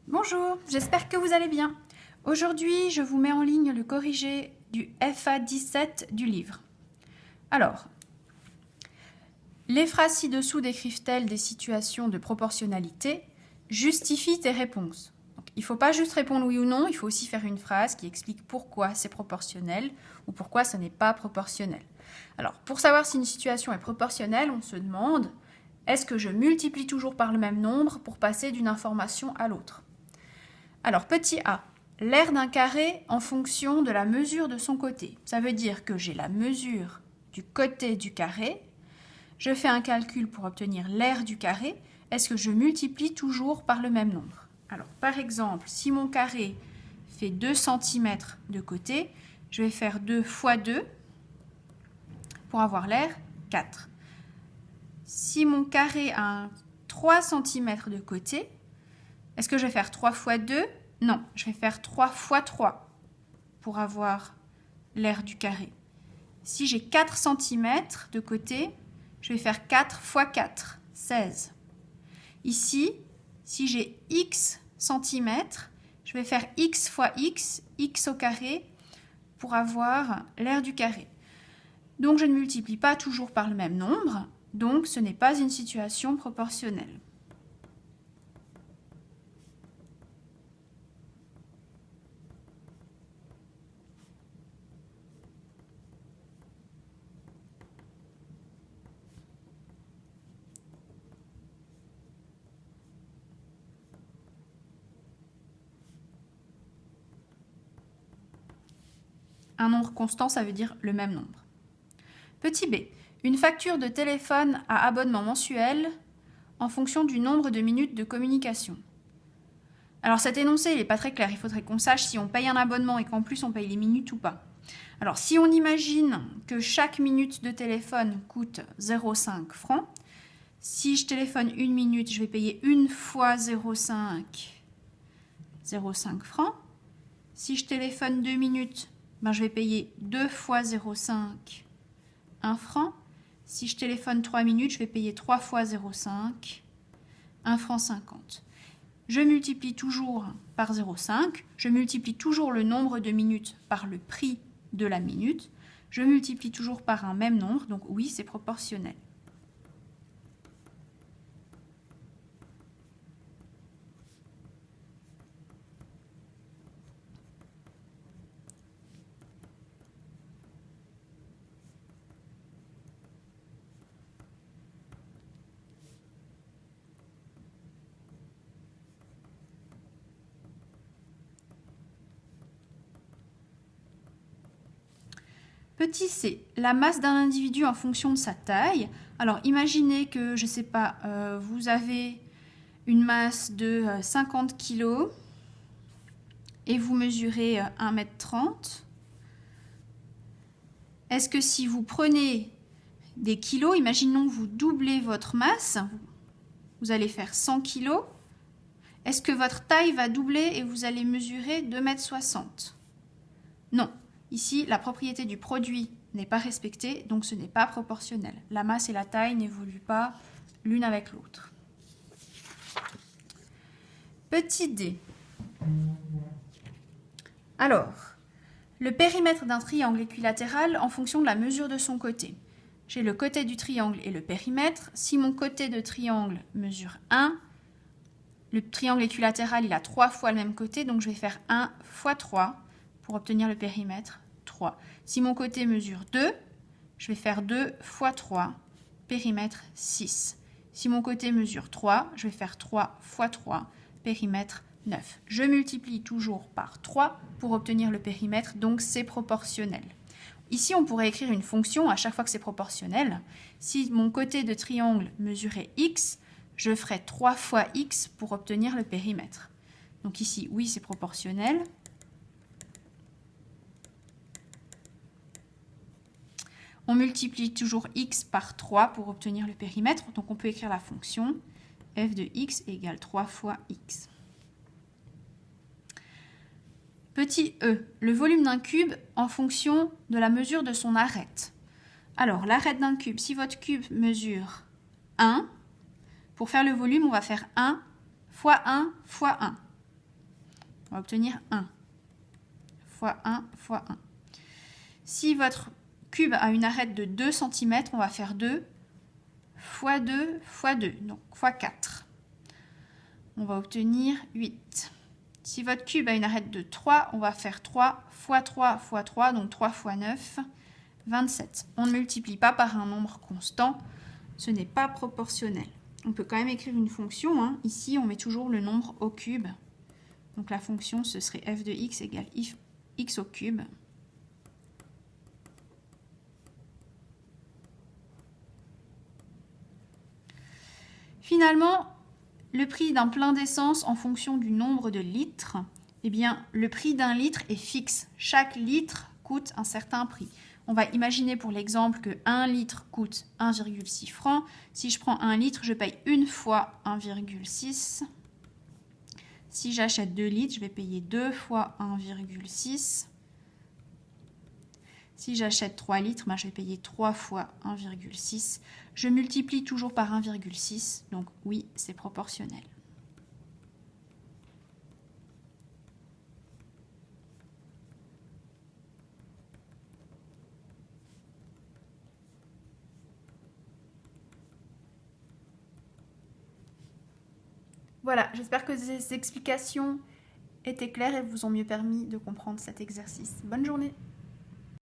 Bonjour, j'espère que vous allez bien. Aujourd'hui, je vous mets en ligne le corrigé du FA17 du livre. Alors, les phrases ci-dessous décrivent-elles des situations de proportionnalité? Justifie tes réponses. Donc, il ne faut pas juste répondre oui ou non, il faut aussi faire une phrase qui explique pourquoi c'est proportionnel ou pourquoi ce n'est pas proportionnel. Alors, pour savoir si une situation est proportionnelle, on se demande, est-ce que je multiplie toujours par le même nombre pour passer d'une information à l'autre? Alors, petit a, l'aire d'un carré en fonction de la mesure de son côté. Ça veut dire que j'ai la mesure du côté du carré. Je fais un calcul pour obtenir l'aire du carré. Est-ce que je multiplie toujours par le même nombre? Alors, par exemple, si mon carré fait 2 cm de côté, je vais faire 2 fois 2 pour avoir l'aire 4. Si mon carré a 3 cm de côté, est-ce que je vais faire 3 fois 2? Non, je vais faire 3 fois 3 pour avoir l'aire du carré. Si j'ai 4 cm de côté, je vais faire 4 fois 4, 16. Ici, si j'ai x centimètres, je vais faire x fois x au carré, pour avoir l'aire du carré. Donc je ne multiplie pas toujours par le même nombre, donc ce n'est pas une situation proportionnelle. Un nombre constant, ça veut dire le même nombre. Petit b, une facture de téléphone à abonnement mensuel en fonction du nombre de minutes de communication. Alors cet énoncé n'est pas très clair, il faudrait qu'on sache si on paye un abonnement et qu'en plus on paye les minutes ou pas. Alors si on imagine que chaque minute de téléphone coûte 0,5 francs, si je téléphone une minute, je vais payer une fois 0,5 francs. Si je téléphone 2 minutes, je vais payer 2 fois 0,5, 1 franc. Si je téléphone 3 minutes, je vais payer 3 fois 0,5, 1 franc 50. Je multiplie toujours par 0,5. Je multiplie toujours le nombre de minutes par le prix de la minute. Je multiplie toujours par un même nombre, donc oui, c'est proportionnel. Petit c, la masse d'un individu en fonction de sa taille. Alors imaginez que, je ne sais pas, vous avez une masse de 50 kg et vous mesurez 1,30 m. Est-ce que si vous prenez des kilos, imaginons que vous doublez votre masse, vous allez faire 100 kg, est-ce que votre taille va doubler et vous allez mesurer 2,60 m? Non. Ici, la propriété du produit n'est pas respectée, donc ce n'est pas proportionnel. La masse et la taille n'évoluent pas l'une avec l'autre. Petit d. Alors, le périmètre d'un triangle équilatéral en fonction de la mesure de son côté. J'ai le côté du triangle et le périmètre. Si mon côté de triangle mesure 1, le triangle équilatéral il a 3 fois le même côté, donc je vais faire 1 fois 3 pour obtenir le périmètre 3. Si mon côté mesure 2, je vais faire 2 fois 3, périmètre 6. Si mon côté mesure 3, je vais faire 3 fois 3, périmètre 9. Je multiplie toujours par 3 pour obtenir le périmètre, donc c'est proportionnel. Ici, on pourrait écrire une fonction à chaque fois que c'est proportionnel. Si mon côté de triangle mesurait x, je ferai 3 fois x pour obtenir le périmètre. Donc ici, oui, c'est proportionnel. On multiplie toujours x par 3 pour obtenir le périmètre. Donc on peut écrire la fonction f de x égale 3 fois x. Petit e, le volume d'un cube en fonction de la mesure de son arête. Alors, l'arête d'un cube, si votre cube mesure 1, pour faire le volume, on va faire 1 fois 1 fois 1. On va obtenir 1 fois 1 fois 1. Si votre cube a une arête de 2 cm, on va faire 2 fois 2 fois 2, donc fois 4. On va obtenir 8. Si votre cube a une arête de 3, on va faire 3 fois 3 fois 3, donc 3 fois 9, 27. On ne multiplie pas par un nombre constant, ce n'est pas proportionnel. On peut quand même écrire une fonction, hein. Ici, on met toujours le nombre au cube. Donc la fonction, ce serait f de x égale x au cube. Finalement, le prix d'un plein d'essence en fonction du nombre de litres, eh bien, le prix d'un litre est fixe. Chaque litre coûte un certain prix. On va imaginer pour l'exemple que 1 litre coûte 1,6 francs. Si je prends 1 litre, je paye une fois 1,6. Si j'achète 2 litres, je vais payer 2 fois 1,6. Si j'achète 3 litres, je vais payer 3 fois 1,6. Je multiplie toujours par 1,6, donc oui, c'est proportionnel. Voilà, j'espère que ces explications étaient claires et vous ont mieux permis de comprendre cet exercice. Bonne journée!